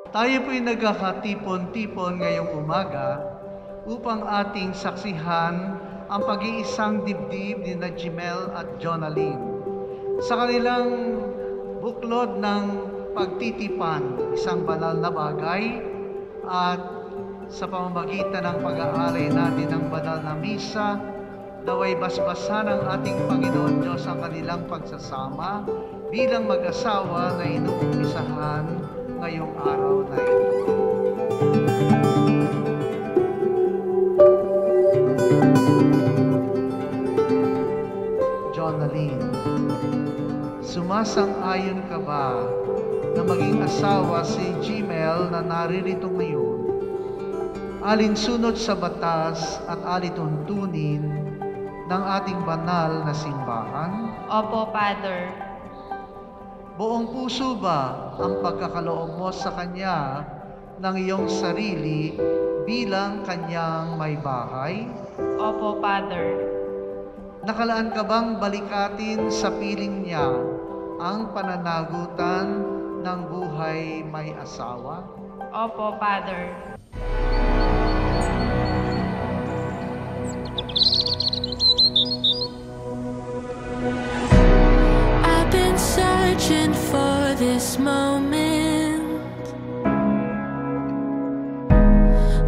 Tayo po'y nagkakatipon-tipon ngayong umaga upang ating saksihan ang pag-iisang dibdib ni Jimel at Jonalyn sa kanilang buklod ng pagtitipan, isang banal na bagay, at sa pamamagitan ng pag-aari natin ng banal na misa, naway basbasan ng ating Panginoon Diyos ang kanilang pagsasama bilang mag-asawa na inuumpisahan ngayong araw na ito. Jonalyn, sumasang-ayon ka ba na maging asawa si Jimel na naririto ngayon, alinsunod sa batas at alituntunin ng ating banal na simbahan? Opo, Father. Buong puso ba ang pagkakaloob mo sa Kanya ng iyong sarili bilang Kanyang may bahay? Opo, Father. Nakalaan ka bang balikatin sa piling niya ang pananagutan ng buhay may asawa? Opo, Father. I've been searching for this moment,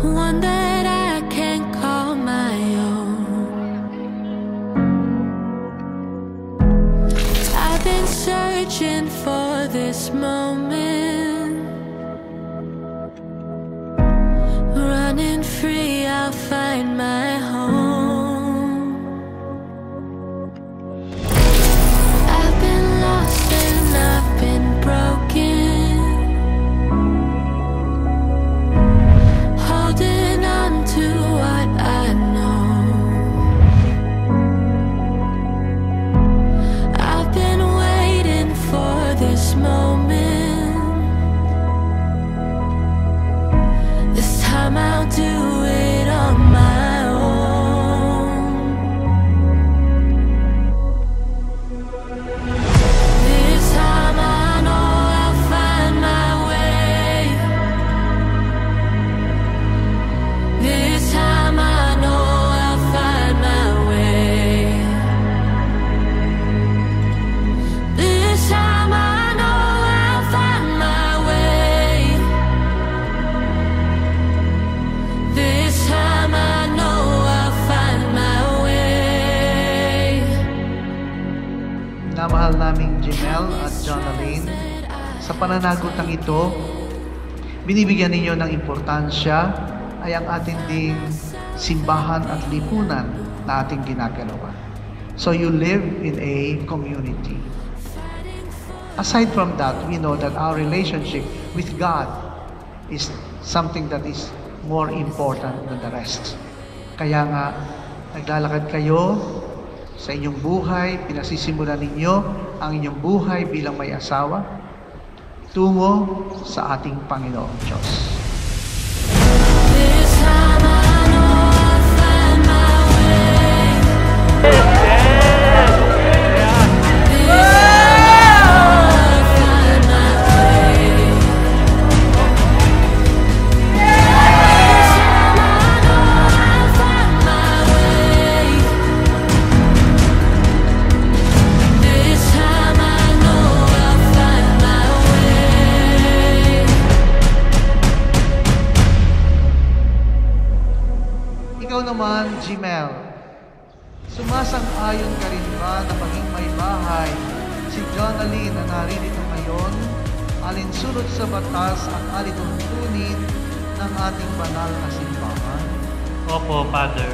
one that I can call my own. I've been searching for this moment, running free, I'll find my home. I've been lost and I've been broken, holding on to what I know. I've been waiting for this moment. This time I'll do it on my own. This time I know I'll find my way. This time I know I'll find my way. This time I know I'll find my way. This time I know I'll find my way. Minamahal naming Jimel at Jonalyn, sa pananagutang ito, binibigyan ninyo ng importansya ay ang ating ding simbahan at lipunan na ating ginagalawan. So you live in a community. Aside from that, we know that our relationship with God is something that is more important than the rest. Kaya nga, naglalakad kayo sa inyong buhay, pinasisimulan ninyo ang inyong buhay bilang may asawa tungo sa ating Panginoong Diyos. This time I know I'll find my way. This time I'll find my way. This time I know I'll find my way. This time I know I'll find my way. Ikaw naman, Jimel, sumasang-ayon ka rin ba na maging may bahay si Jonalyn na naririto ngayon, alinsunod sa batas at alituntunin ng ating banal na simbahan? Opo, Father.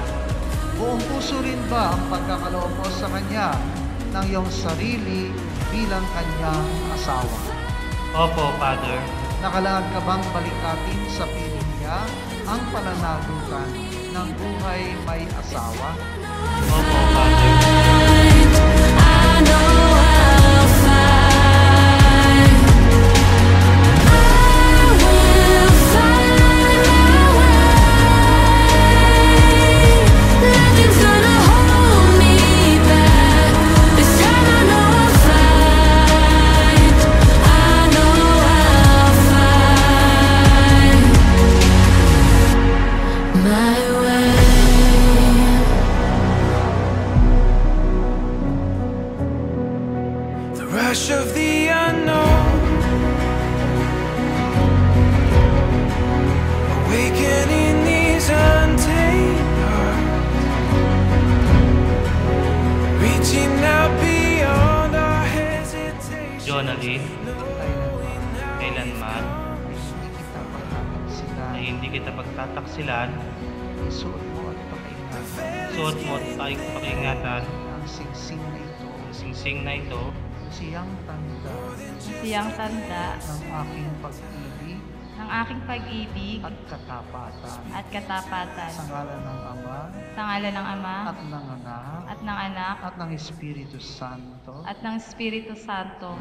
Buong puso rin ba ang pagkakaloob mo sa Kanya ng iyong sarili bilang Kanyang asawa? Opo, Father. Nakalaan ka bang balikatin sa piling niya ang pananagutan ng buhay may asawa? Opo, Father. I know I'll find. I will find my way. Nothing's gonna hold me back. This time I know I'll find. I know I'll find. Jonalyn, kailanman kailanman ay hindi kita pagtataksilan, isuot mo at pakiingatan ang singsing na ito, ang singsing na ito, siyang tanda ng aking pag-ibig ng aking pag-ibig at katapatan. at katapatan. Sa ngalan ng Ama Sa ngalan ng Ama at ng Anak at ng Anak at ng Espiritu Santo. at ng Espiritu Santo.